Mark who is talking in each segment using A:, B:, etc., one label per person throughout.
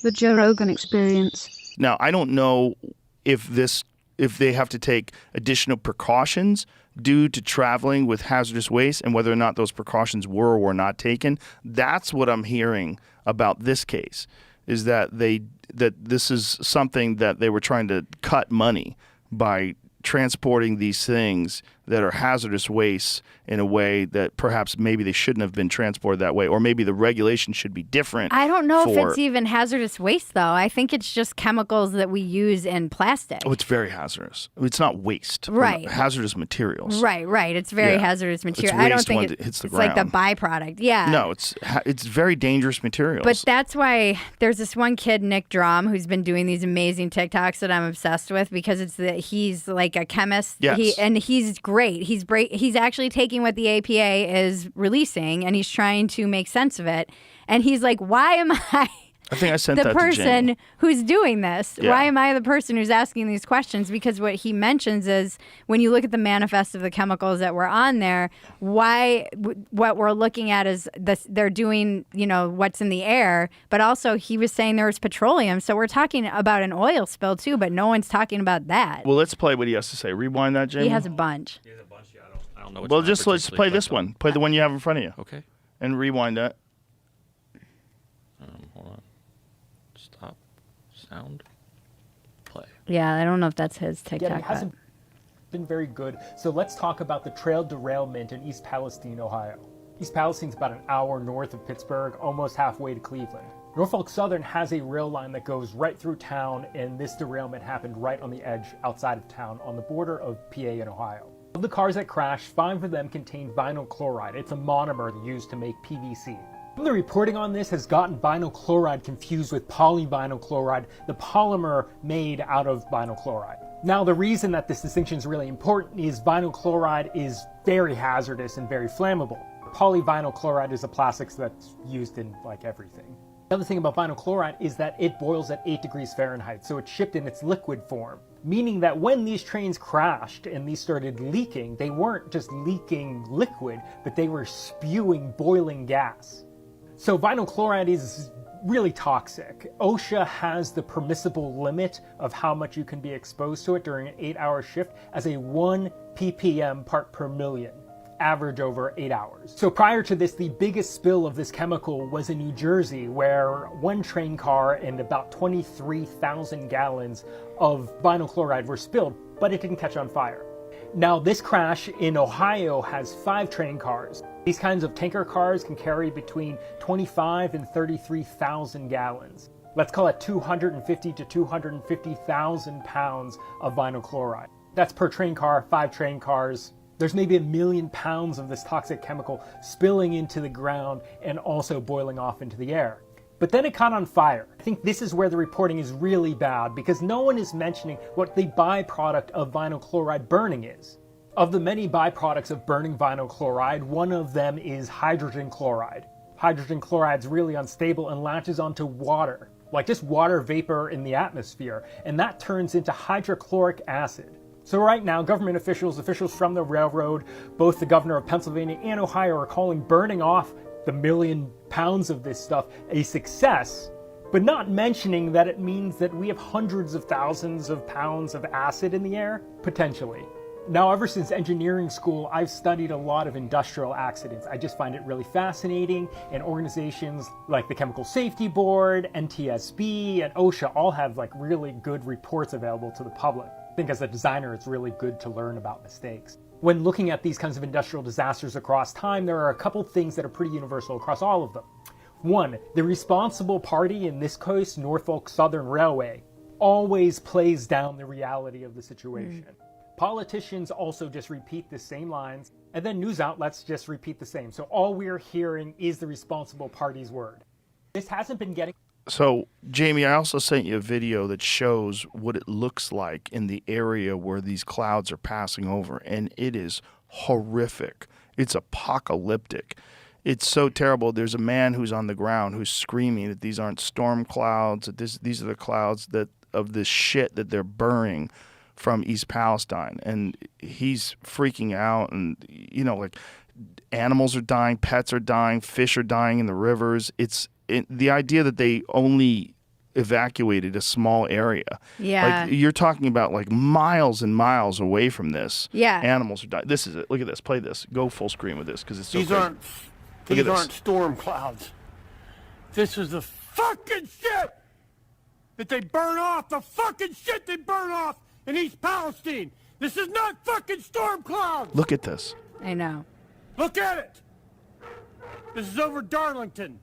A: The Joe Rogan Experience.
B: Now, I don't know if they have to take additional precautions due to traveling with hazardous waste and whether or not those precautions were or were not taken. That's what I'm hearing about this case, is that this is something that they were trying to cut money by transporting these things that are hazardous wastes in a way that perhaps maybe they shouldn't have been transported that way, or maybe the regulation should be different.
C: I don't know if it's even hazardous waste, though. I think it's just chemicals that we use in plastic.
B: Oh, it's very hazardous. It's not waste.
C: Right.
B: Hazardous materials.
C: Right. It's very hazardous material.
B: It's
C: I don't think
B: it hits the
C: it's
B: ground.
C: like the byproduct. Yeah.
B: No, it's very dangerous materials.
C: But that's why there's this one kid, Nick Drum, who's been doing these amazing TikToks that I'm obsessed with, because he's like a chemist.
B: Yes.
C: He's great. He's actually taking what the APA is releasing and he's trying to make sense of it. And he's like, why am I
B: think I sent
C: the
B: that to
C: person
B: Jamie.
C: who's doing this?
B: Yeah.
C: Why am I the person who's asking these questions? Because what he mentions is when you look at the manifest of the chemicals that were on there, what we're looking at is they're doing, what's in the air. But also he was saying there was petroleum. So we're talking about an oil spill too, but no one's talking about that.
B: Well, let's play what he has to say. Rewind that, Jamie.
C: He has a bunch.
D: I don't know. Which
B: Well,
D: one I
B: just let's
D: particularly
B: play
D: clicked
B: this
D: on.
B: one. Play the one you have in front of you.
D: Okay.
B: And rewind that.
D: Hold on. Stop. Sound. Play.
C: Yeah, I don't know if that's his TikTok.
E: It hasn't been very good. So let's talk about the trail derailment in East Palestine, Ohio. East Palestine's about an hour north of Pittsburgh, almost halfway to Cleveland. Norfolk Southern has a rail line that goes right through town, and this derailment happened right on the edge outside of town on the border of PA and Ohio. Of the cars that crashed, 5 of them contained vinyl chloride. It's a monomer used to make PVC. The reporting on this has gotten vinyl chloride confused with polyvinyl chloride, the polymer made out of vinyl chloride. Now, the reason that this distinction is really important is vinyl chloride is very hazardous and very flammable. Polyvinyl chloride is a plastic that's used in like everything. The other thing about vinyl chloride is that it boils at 8 degrees Fahrenheit, so it's shipped in its liquid form. Meaning that when these trains crashed and these started leaking, they weren't just leaking liquid, but they were spewing boiling gas. So vinyl chloride is really toxic. OSHA has the permissible limit of how much you can be exposed to it during an 8-hour shift as a 1 ppm part per million, average over 8 hours. So prior to this, the biggest spill of this chemical was in New Jersey, where one train car and about 23,000 gallons of vinyl chloride were spilled, but it didn't catch on fire. Now, this crash in Ohio has 5 train cars. These kinds of tanker cars can carry between 25 and 33,000 gallons. Let's call it 250 to 250,000 pounds of vinyl chloride. That's per train car, 5 train cars. There's maybe 1 million pounds of this toxic chemical spilling into the ground and also boiling off into the air. But then it caught on fire. I think this is where the reporting is really bad, because no one is mentioning what the byproduct of vinyl chloride burning is. Of the many byproducts of burning vinyl chloride, one of them is hydrogen chloride. Hydrogen chloride is really unstable and latches onto water, like just water vapor in the atmosphere, and that turns into hydrochloric acid. So right now, government officials from the railroad, both the governor of Pennsylvania and Ohio, are calling burning off the 1 million pounds of this stuff a success, but not mentioning that it means that we have hundreds of thousands of pounds of acid in the air, potentially. Now, ever since engineering school, I've studied a lot of industrial accidents. I just find it really fascinating, and organizations like the Chemical Safety Board, NTSB, and OSHA all have like really good reports available to the public. I think as a designer, it's really good to learn about mistakes. When looking at these kinds of industrial disasters across time, there are a couple things that are pretty universal across all of them. One, the responsible party, in this case, Norfolk Southern Railway, always plays down the reality of the situation. Politicians also just repeat the same lines, and then news outlets just repeat the same. So all we're hearing is the responsible party's word. This hasn't been getting...
B: So, Jamie, I also sent you a video that shows what it looks like in the area where these clouds are passing over, and it is horrific. It's apocalyptic. It's so terrible. There's a man who's on the ground who's screaming that these aren't storm clouds, that these are the clouds of this shit that they're burning from East Palestine. And he's freaking out, and, like, animals are dying, pets are dying, fish are dying in the rivers. The idea that they only evacuated a small area.
C: Yeah.
B: Like, you're talking about like miles and miles away from this.
C: Yeah.
B: Animals are dying. This is it. Look at this. Play this. Go full screen with this because it's so
F: These
B: crazy.
F: aren't
B: Look at
F: these
B: this.
F: aren't storm clouds. This is the fucking shit that they burn off. The fucking shit they burn off in East Palestine. This is not fucking storm clouds.
B: Look at this.
C: I know.
F: Look at it. This is over Darlington.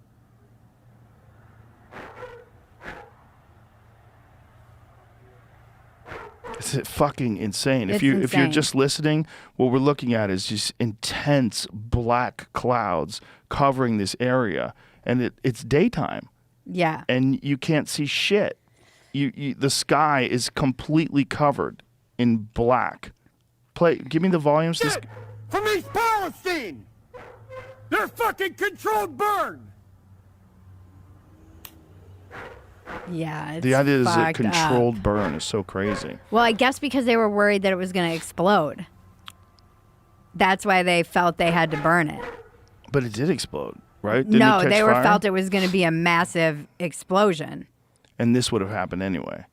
B: It's fucking insane.
C: It's
B: If you're
C: insane.
B: just listening, what we're looking at is just intense black clouds covering this area, and it's daytime,
C: Yeah.
B: and you can't see shit. The sky is completely covered in black. Give me the volumes.
F: Shit from East Palestine. They're fucking controlled burn.
C: Yeah. It's
B: The idea is a
C: fucked up.
B: controlled burn is so crazy.
C: Well, I guess because they were worried that it was going to explode. That's why they felt they had to burn it.
B: But it did explode, right? Didn't
C: No,
B: it catch
C: they
B: fire?
C: felt it was going to be a massive explosion.
B: And this would have happened anyway.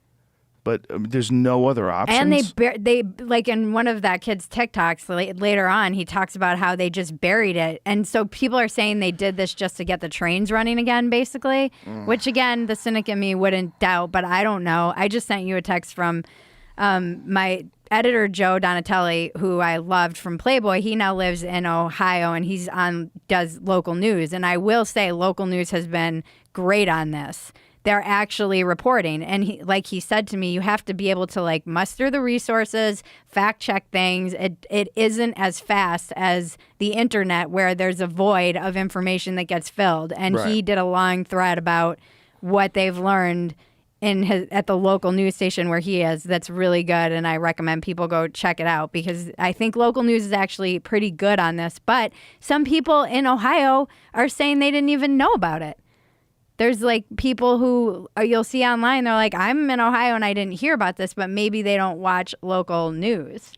B: But there's no other options.
C: And they like in one of that kid's TikToks later on, he talks about how they just buried it. And so people are saying they did this just to get the trains running again, basically, which again, the cynic in me wouldn't doubt, but I don't know. I just sent you a text from my editor, Joe Donatelli, who I loved from Playboy. He now lives in Ohio and does local news. And I will say local news has been great on this. They're actually reporting. And he said to me, you have to be able to like muster the resources, fact check things. It isn't as fast as the internet where there's a void of information that gets filled. And he did a long thread about what they've learned at the local news station where he is. That's really good. And I recommend people go check it out because I think local news is actually pretty good on this. But some people in Ohio are saying they didn't even know about it. There's like people who you'll see online, they're like, I'm in Ohio and I didn't hear about this, but maybe they don't watch local news.